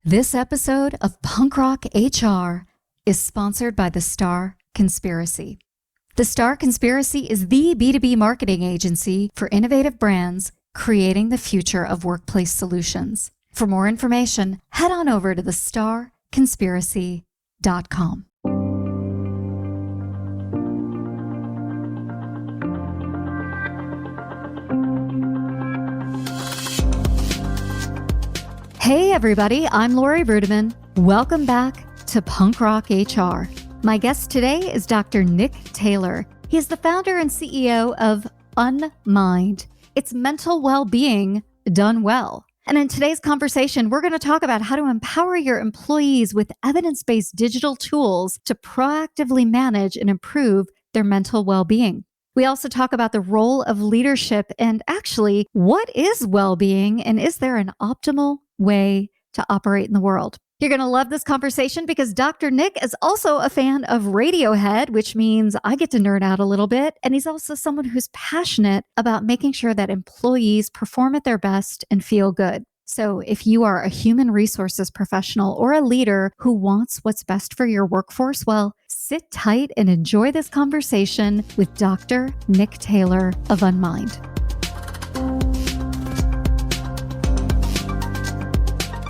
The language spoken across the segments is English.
This episode of Punk Rock HR is sponsored by The Star Conspiracy. The Star Conspiracy is the B2B marketing agency for innovative brands creating the future of workplace solutions. For more information, head on over to thestarconspiracy.com. Hey everybody, I'm Lori Rudiman. Welcome back to Punk Rock HR. My guest today is Dr. Nick Taylor. He is the founder and CEO of Unmind. It's mental well-being done well. And in today's conversation, we're going to talk about how to empower your employees with evidence-based digital tools to proactively manage and improve their mental well-being. We also talk about the role of leadership and actually, what is well-being and is there an optimal way to operate in the world? You're going to love this conversation because Dr. Nick is also a fan of Radiohead, which means I get to nerd out a little bit. And he's also someone who's passionate about making sure that employees perform at their best and feel good. So if you are a human resources professional or a leader who wants what's best for your workforce, well, sit tight and enjoy this conversation with Dr. Nick Taylor of Unmind.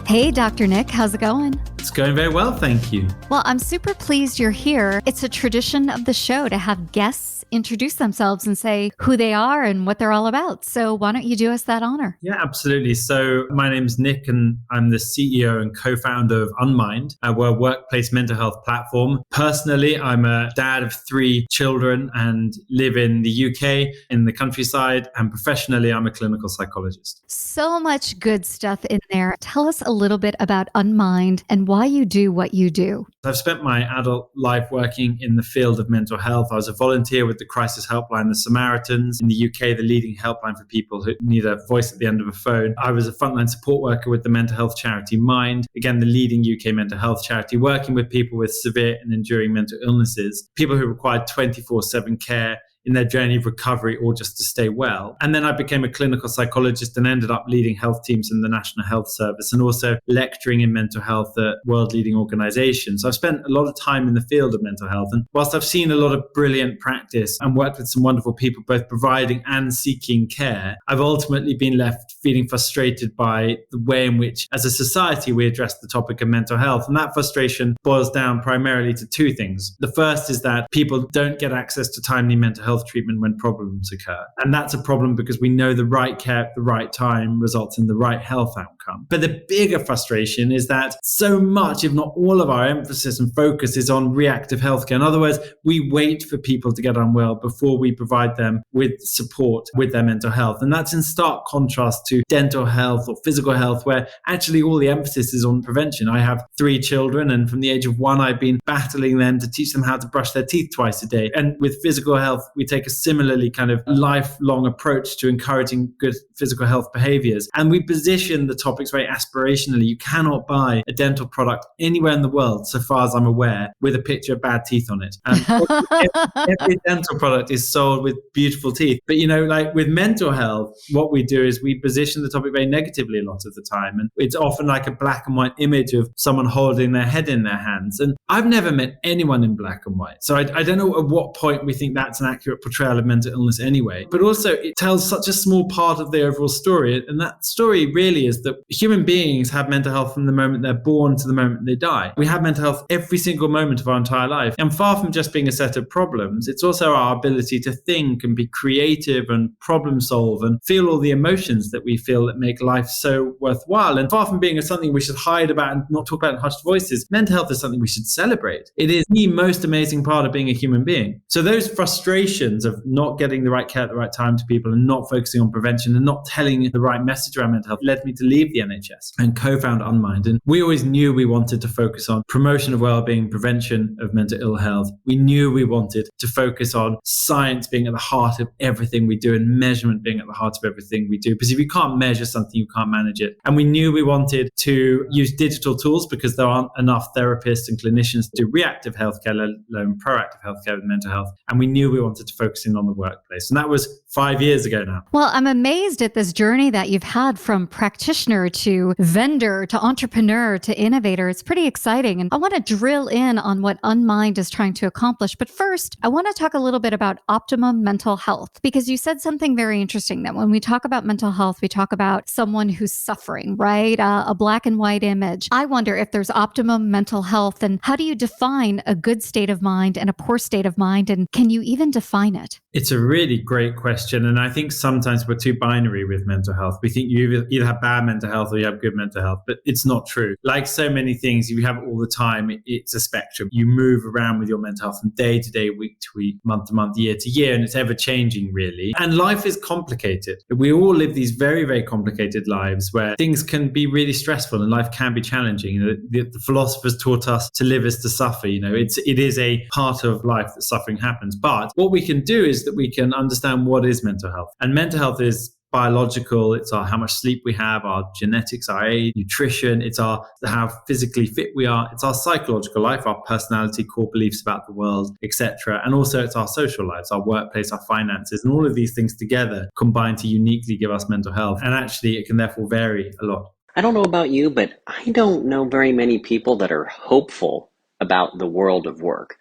Hey, Dr. Nick, how's it going? It's going very well, thank you. Well, I'm super pleased you're here. It's a tradition of the show to have guests introduce themselves and say who they are and what they're all about. So why don't you do us that honor? Yeah, absolutely. So my name's Nick and I'm the CEO and co-founder of Unmind, we're a workplace mental health platform. Personally, I'm a dad of 3 children and live in the UK, in the countryside, and professionally, I'm a clinical psychologist. So much good stuff in there. Tell us a little bit about Unmind and why you do what you do. I've spent my adult life working in the field of mental health. I was a volunteer with the crisis helpline, the Samaritans, in the UK, the leading helpline for people who need a voice at the end of a phone. I was a frontline support worker with the mental health charity Mind, again, the leading UK mental health charity, working with people with severe and enduring mental illnesses, people who required 24/7 care in their journey of recovery or just to stay well. And then I became a clinical psychologist and ended up leading health teams in the National Health Service and also lecturing in mental health at world-leading organizations. So I've spent a lot of time in the field of mental health. And whilst I've seen a lot of brilliant practice and worked with some wonderful people, both providing and seeking care, I've ultimately been left feeling frustrated by the way in which, as a society, we address the topic of mental health. And that frustration boils down primarily to 2 things. The first is that people don't get access to timely mental health treatment when problems occur. And that's a problem because we know the right care at the right time results in the right health outcome. But the bigger frustration is that so much, if not all of our emphasis and focus is on reactive healthcare. In other words, we wait for people to get unwell before we provide them with support with their mental health. And that's in stark contrast to dental health or physical health, where actually all the emphasis is on prevention. I have 3 children, and from the age of 1, I've been battling them to teach them how to brush their teeth twice a day. And with physical health, we take a similarly kind of lifelong approach to encouraging good physical health behaviors. And we position the topics very aspirationally. You cannot buy a dental product anywhere in the world, so far as I'm aware, with a picture of bad teeth on it. Every dental product is sold with beautiful teeth. But, like with mental health, what we do is we position the topic very negatively a lot of the time. And it's often like a black and white image of someone holding their head in their hands. And I've never met anyone in black and white. So I don't know at what point we think that's an accurate portrayal of mental illness anyway. But also it tells such a small part of the overall story. And that story really is that human beings have mental health from the moment they're born to the moment they die. We have mental health every single moment of our entire life. And far from just being a set of problems, it's also our ability to think and be creative and problem solve and feel all the emotions that we feel that make life so worthwhile. And far from being something we should hide about and not talk about in hushed voices, mental health is something we should celebrate. It is the most amazing part of being a human being. So those frustrations of not getting the right care at the right time to people and not focusing on prevention and not telling the right message around mental health led me to leave the NHS and co-found Unmind. And we always knew we wanted to focus on promotion of well-being, prevention of mental ill health. We knew we wanted to focus on science being at the heart of everything we do and measurement being at the heart of everything we do. Because if you can't measure something, you can't manage it. And we knew we wanted to use digital tools because there aren't enough therapists and clinicians to do reactive healthcare, let alone proactive healthcare with mental health. And we knew we wanted to focus in on the workplace. And that was 5 years ago now. Well, I'm amazed at this journey that you've had from practitioner to vendor to entrepreneur to innovator. It's pretty exciting. And I want to drill in on what Unmind is trying to accomplish. But first, I want to talk a little bit about optimum mental health, because you said something very interesting that when we talk about mental health, we talk about someone who's suffering, right? A black and white image. I wonder if there's optimum mental health, and how do you define a good state of mind and a poor state of mind? And can you even define it? It's a really great question. And I think sometimes we're too binary with mental health. We think you either have bad mental health or you have good mental health, but it's not true. Like so many things, you have it all the time. It's a spectrum. You move around with your mental health from day to day, week to week, month to month, year to year, and it's ever changing, really. And life is complicated. We all live these very, very complicated lives where things can be really stressful and life can be challenging. You know, the philosophers taught us to live is to suffer. You know, it is a part of life that suffering happens. But what we can do is that we can understand what is mental health. And mental health is biological. It's how much sleep we have, our genetics, our age, nutrition. It's how physically fit we are. It's our psychological life, our personality, core beliefs about the world, etc. And also it's our social lives, our workplace, our finances, and all of these things together combine to uniquely give us mental health. And actually, it can therefore vary a lot. I don't know about you, but I don't know very many people that are hopeful about the world of work.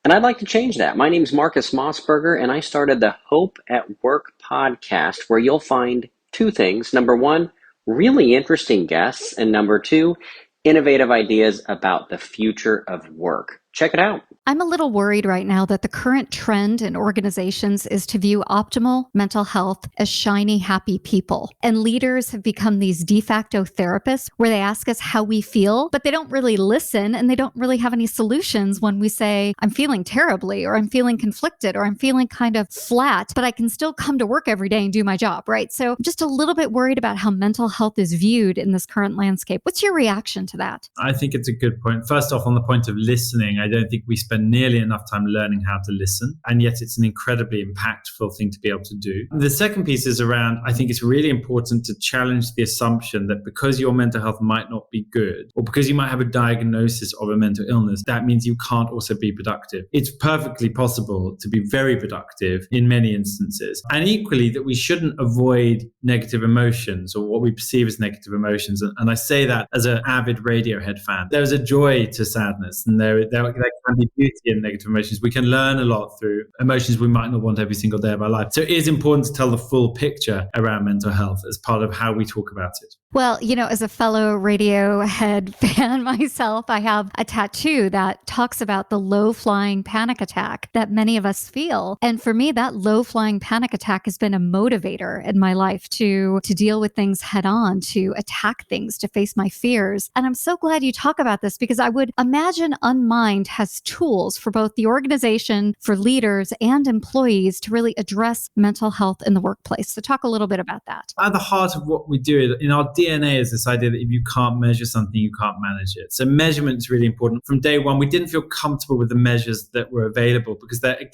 And I'd like to change that. My name's Marcus Mossberger, and I started the Hope at Work podcast, where you'll find two things. Number one, really interesting guests. And number two, innovative ideas about the future of work. Check it out. I'm a little worried right now that the current trend in organizations is to view optimal mental health as shiny, happy people. And leaders have become these de facto therapists where they ask us how we feel, but they don't really listen and they don't really have any solutions when we say, I'm feeling terribly, or I'm feeling conflicted, or I'm feeling kind of flat, but I can still come to work every day and do my job, right? So I'm just a little bit worried about how mental health is viewed in this current landscape. What's your reaction to that? I think it's a good point. First off, on the point of listening, I don't think we spend nearly enough time learning how to listen, and yet it's an incredibly impactful thing to be able to do. The second piece is around, I think it's really important to challenge the assumption that because your mental health might not be good, or because you might have a diagnosis of a mental illness, that means you can't also be productive. It's perfectly possible to be very productive in many instances. And equally, that we shouldn't avoid negative emotions or what we perceive as negative emotions. And I say that as an avid Radiohead fan. There's a joy to sadness, and there can be beauty in negative emotions. We can learn a lot through emotions we might not want every single day of our life. So it is important to tell the full picture around mental health as part of how we talk about it. Well, as a fellow Radiohead fan myself, I have a tattoo that talks about the low-flying panic attack that many of us feel. And for me, that low-flying panic attack has been a motivator in my life to deal with things head on, to attack things, to face my fears. And I'm so glad you talk about this, because I would imagine Unmind has tools for both the organization, for leaders and employees to really address mental health in the workplace. So talk a little bit about that. At the heart of what we do in our DNA is this idea that if you can't measure something, you can't manage it. So measurement is really important. From day one, we didn't feel comfortable with the measures that were available because they're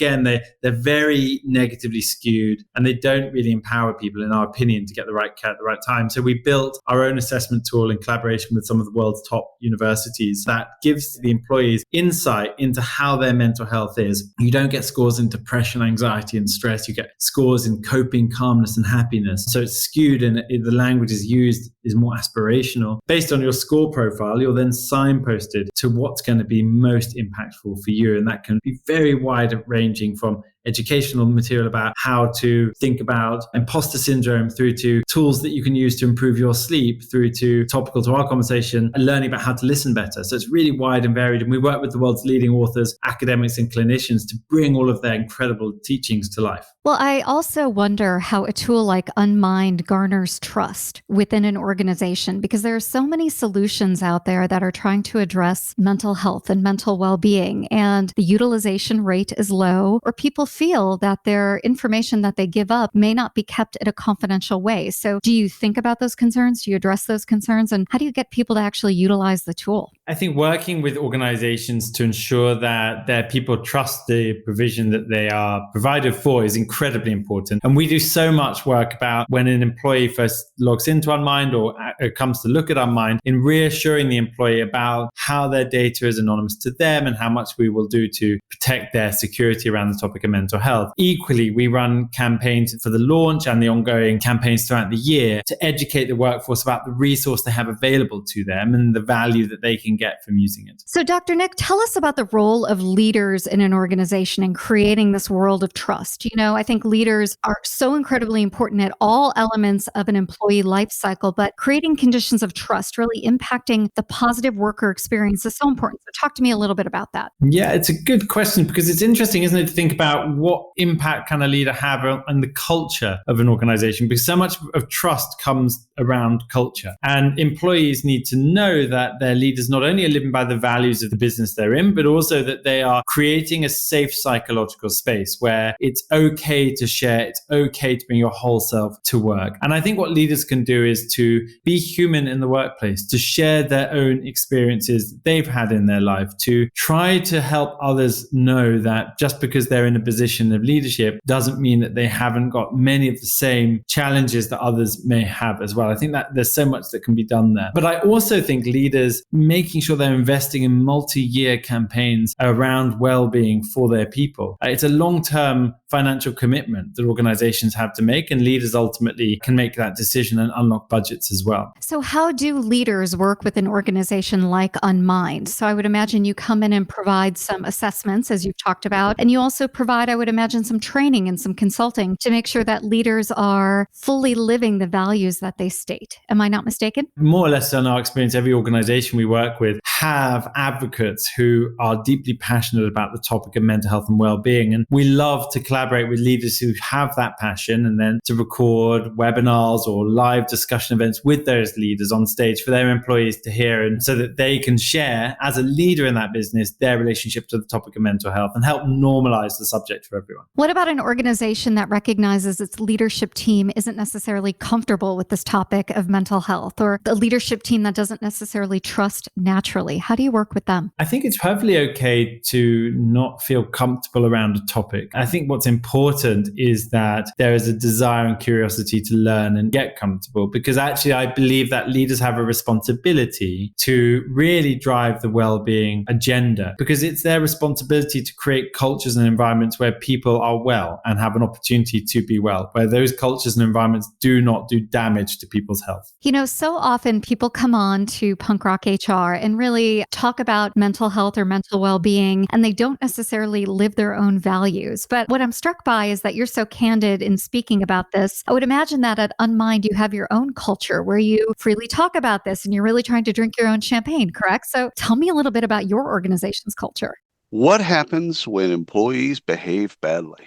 very negatively skewed and they don't really empower people, in our opinion, to get the right care at the right time. So we built our own assessment tool in collaboration with some of the world's top universities that gives the employees insight into how their mental health is. You don't get scores in depression, anxiety, and stress. You get scores in coping, calmness, and happiness. So it's skewed, and the language is used is more aspirational. Based on your score profile, you're then signposted to what's going to be most impactful for you. And that can be very wide ranging, from educational material about how to think about imposter syndrome, through to tools that you can use to improve your sleep, through to, topical to our conversation, learning about how to listen better. So it's really wide and varied. And we work with the world's leading authors, academics, and clinicians to bring all of their incredible teachings to life. Well, I also wonder how a tool like Unmind garners trust within an organization, because there are so many solutions out there that are trying to address mental health and mental well-being, and the utilization rate is low, or people feel that their information that they give up may not be kept in a confidential way. So do you think about those concerns? Do you address those concerns? And how do you get people to actually utilize the tool? I think working with organizations to ensure that their people trust the provision that they are provided for is incredibly important. And we do so much work about when an employee first logs into Unmind or comes to look at Unmind, in reassuring the employee about how their data is anonymous to them and how much we will do to protect their security around the topic of mental health. Equally, we run campaigns for the launch and the ongoing campaigns throughout the year to educate the workforce about the resource they have available to them and the value that they can get from using it. So, Dr. Nick, tell us about the role of leaders in an organization in creating this world of trust. I think leaders are so incredibly important at all elements of an employee life cycle, but creating conditions of trust, really impacting the positive worker experience is so important. So talk to me a little bit about that. Yeah, it's a good question because it's interesting, isn't it, to think about what impact can a leader have on the culture of an organization, because so much of trust comes around culture. And employees need to know that their leaders not only are living by the values of the business they're in, but also that they are creating a safe psychological space where it's okay to share, it's okay to bring your whole self to work. And I think what leaders can do is to be human in the workplace, to share their own experiences that they've had in their life, to try to help others know that just because they're in a position of leadership doesn't mean that they haven't got many of the same challenges that others may have as well. I think that there's so much that can be done there. But I also think leaders making sure they're investing in multi-year campaigns around well-being for their people. It's a long-term financial commitment that organizations have to make, and leaders ultimately can make that decision and unlock budgets as well. So how do leaders work with an organization like Unmind? So I would imagine you come in and provide some assessments, as you've talked about, and you also provide, I would imagine, some training and some consulting to make sure that leaders are fully living the values that they state. Am I not mistaken? More or less, in our experience, every organization we work with have advocates who are deeply passionate about the topic of mental health and well-being. And we love to collaborate with leaders who have that passion and then to record webinars or live discussion events with those leaders on stage for their employees to hear, and so that they can share as a leader in that business their relationship to the topic of mental health and help normalize the subject for everyone. What about an organization that recognizes its leadership team isn't necessarily comfortable with this topic of mental health, or the leadership team that doesn't necessarily trust naturally? How do you work with them? I think it's perfectly okay to not feel comfortable around a topic. I think what's important is that there is a desire and curiosity to learn and get comfortable, because actually I believe that leaders have a responsibility to really drive the well-being agenda, because it's their responsibility to create cultures and environments where people are well and have an opportunity to be well, where those cultures and environments do not do damage to people's health. So often people come on to Punk Rock HR and really talk about mental health or mental well-being, and they don't necessarily live their own values. But what I'm struck by is that you're so candid in speaking about this. I would imagine that at Unmind, you have your own culture where you freely talk about this and you're really trying to drink your own champagne, correct? So tell me a little bit about your organization's culture. What happens when employees behave badly?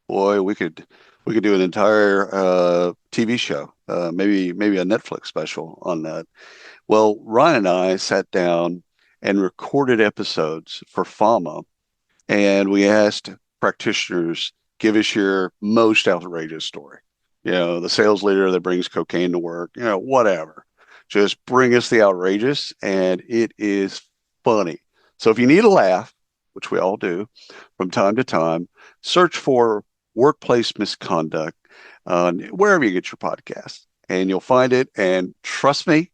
Boy, we could do an entire TV show, maybe a Netflix special on that. Well, Ryan and I sat down and recorded episodes for FAMA, and we asked practitioners, give us your most outrageous story. The sales leader that brings cocaine to work, whatever. Just bring us the outrageous, and it is funny. So if you need a laugh, which we all do from time to time, search for workplace misconduct wherever you get your podcast, and you'll find it. And trust me,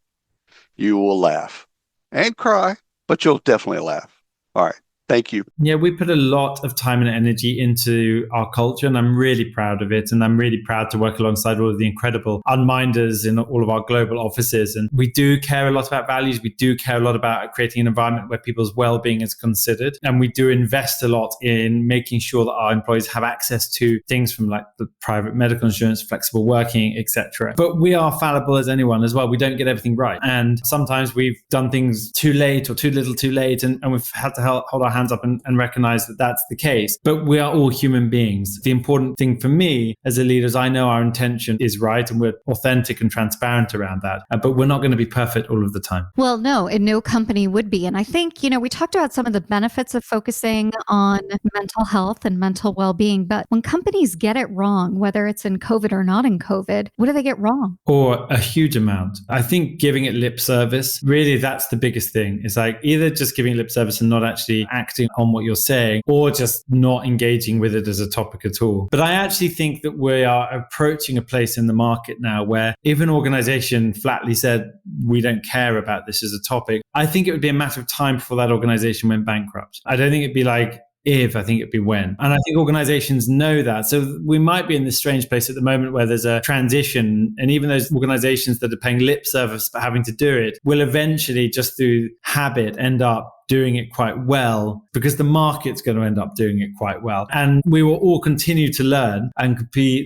you will laugh and cry, but you'll definitely laugh. All right. Thank you. Yeah, we put a lot of time and energy into our culture, and I'm really proud of it. And I'm really proud to work alongside all of the incredible Unminders in all of our global offices. And we do care a lot about values. We do care a lot about creating an environment where people's well-being is considered. And we do invest a lot in making sure that our employees have access to things from like the private medical insurance, flexible working, etc. But we are fallible as anyone as well. We don't get everything right. And sometimes we've done things too late or too little too late. And we've had to hold our hands up and recognize that that's the case. But we are all human beings. The important thing for me as a leader is I know our intention is right and we're authentic and transparent around that. But we're not going to be perfect all of the time. Well, no, and no company would be. And I think, we talked about some of the benefits of focusing on mental health and mental well-being. But when companies get it wrong, whether it's in COVID or not in COVID, what do they get wrong? Or a huge amount. I think giving it lip service, really, that's the biggest thing. It's like either just giving lip service and not actually acting on what you're saying or just not engaging with it as a topic at all. But I actually think that we are approaching a place in the market now where if an organization flatly said, we don't care about this as a topic, I think it would be a matter of time before that organization went bankrupt. I don't think it'd be like if, I think it'd be when. And I think organizations know that. So we might be in this strange place at the moment where there's a transition. And even those organizations that are paying lip service for having to do it will eventually, just through habit, end up doing it quite well because the market's going to end up doing it quite well. And we will all continue to learn, and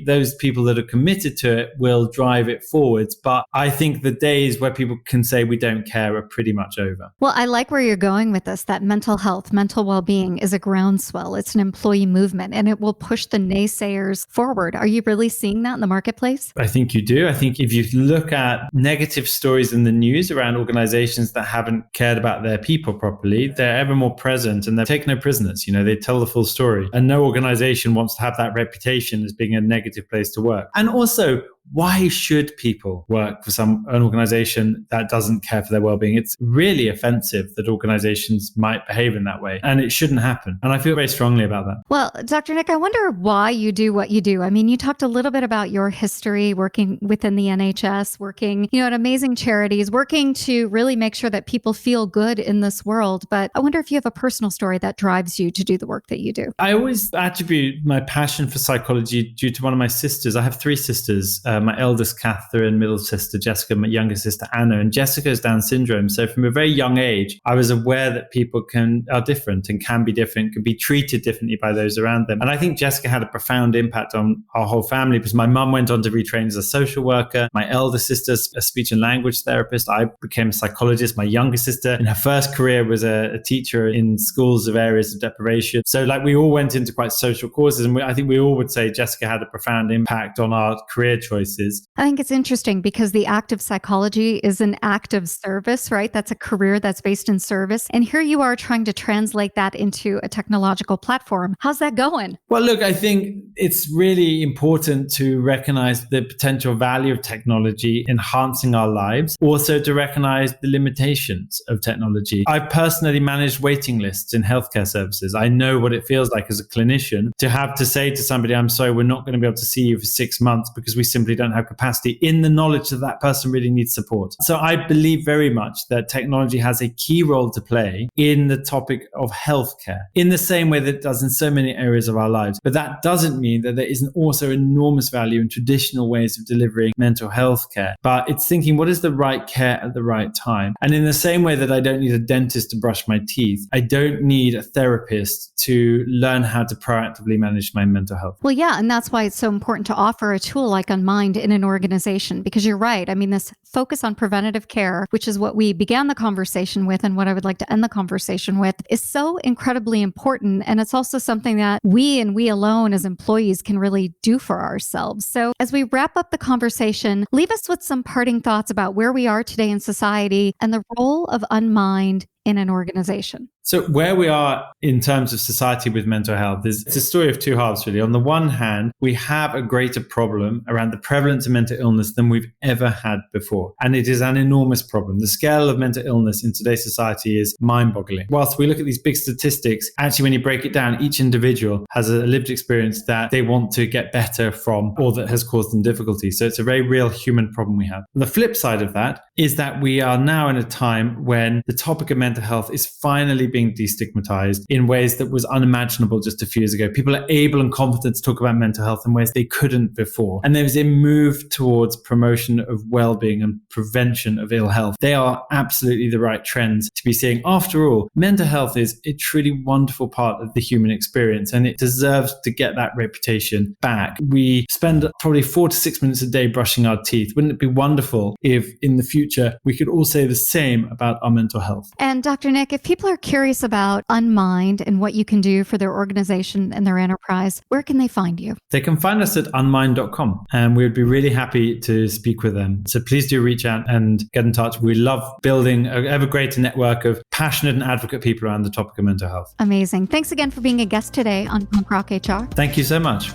those people that are committed to it will drive it forwards. But I think the days where people can say we don't care are pretty much over. Well, I like where you're going with this, that mental health, mental well-being is a groundswell. It's an employee movement and it will push the naysayers forward. Are you really seeing that in the marketplace? I think you do. I think if you look at negative stories in the news around organizations that haven't cared about their people properly, they're ever more present and they take no prisoners. They tell the full story. And no organization wants to have that reputation as being a negative place to work. And also, why should people work for an organization that doesn't care for their well-being? It's really offensive that organizations might behave in that way, and it shouldn't happen. And I feel very strongly about that. Well, Dr. Nick, I wonder why you do what you do. I mean, you talked a little bit about your history working within the NHS, working, at amazing charities, working to really make sure that people feel good in this world. But I wonder if you have a personal story that drives you to do the work that you do. I always attribute my passion for psychology due to one of my sisters. I have three sisters. My eldest, Catherine, middle sister, Jessica, my younger sister, Anna, and Jessica's Down syndrome. So from a very young age, I was aware that people are different and can be different, can be treated differently by those around them. And I think Jessica had a profound impact on our whole family because my mum went on to retrain as a social worker. My elder sister's a speech and language therapist. I became a psychologist. My younger sister in her first career was a teacher in schools of areas of deprivation. So we all went into quite social causes. And I think we all would say Jessica had a profound impact on our career choices. I think it's interesting because the act of psychology is an act of service, right? That's a career that's based in service. And here you are trying to translate that into a technological platform. How's that going? Well, look, I think it's really important to recognize the potential value of technology enhancing our lives, also to recognize the limitations of technology. I've personally managed waiting lists in healthcare services. I know what it feels like as a clinician to have to say to somebody, I'm sorry, we're not going to be able to see you for 6 months because we simply don't have capacity, in the knowledge that that person really needs support. So I believe very much that technology has a key role to play in the topic of healthcare in the same way that it does in so many areas of our lives. But that doesn't mean that there isn't also enormous value in traditional ways of delivering mental health care. But it's thinking, what is the right care at the right time? And in the same way that I don't need a dentist to brush my teeth, I don't need a therapist to learn how to proactively manage my mental health. Well, yeah, and that's why it's so important to offer a tool like Unmind in an organization, because you're right. I mean, this focus on preventative care, which is what we began the conversation with and what I would like to end the conversation with, is so incredibly important. And it's also something that we alone as employees can really do for ourselves. So as we wrap up the conversation, leave us with some parting thoughts about where we are today in society and the role of Unmind in an organization. So where we are in terms of society with mental health it's a story of two halves, really. On the one hand, we have a greater problem around the prevalence of mental illness than we've ever had before. And it is an enormous problem. The scale of mental illness in today's society is mind-boggling. Whilst we look at these big statistics, actually, when you break it down, each individual has a lived experience that they want to get better from or that has caused them difficulty. So it's a very real human problem we have. The flip side of that is that we are now in a time when the topic of mental health is finally being destigmatized in ways that was unimaginable just a few years ago. People are able and confident to talk about mental health in ways they couldn't before. And there's a move towards promotion of well-being and prevention of ill health. They are absolutely the right trends to be seeing. After all, mental health is a truly wonderful part of the human experience, and it deserves to get that reputation back. We spend probably 4 to 6 minutes a day brushing our teeth. Wouldn't it be wonderful if in the future we could all say the same about our mental health? And Dr. Nick, if people are curious about Unmind and what you can do for their organization and their enterprise, where can they find you? They can find us at unmind.com, and we would be really happy to speak with them. So please do reach out and get in touch. We love building an ever greater network of passionate and advocate people around the topic of mental health. Amazing. Thanks again for being a guest today on Punk Rock HR. Thank you so much.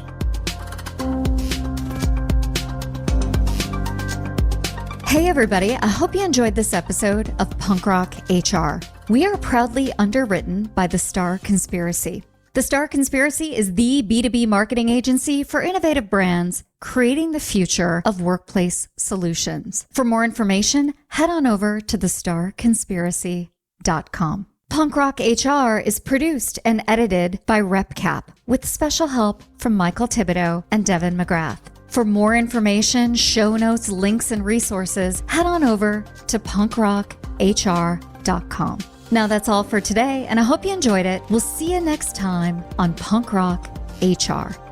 Hey everybody, I hope you enjoyed this episode of Punk Rock HR. We are proudly underwritten by The Star Conspiracy. The Star Conspiracy is the B2B marketing agency for innovative brands creating the future of workplace solutions. For more information, head on over to thestarconspiracy.com. Punk Rock HR is produced and edited by RepCap with special help from Michael Thibodeau and Devin McGrath. For more information, show notes, links, and resources, head on over to punkrockhr.com. Now that's all for today, and I hope you enjoyed it. We'll see you next time on Punk Rock HR.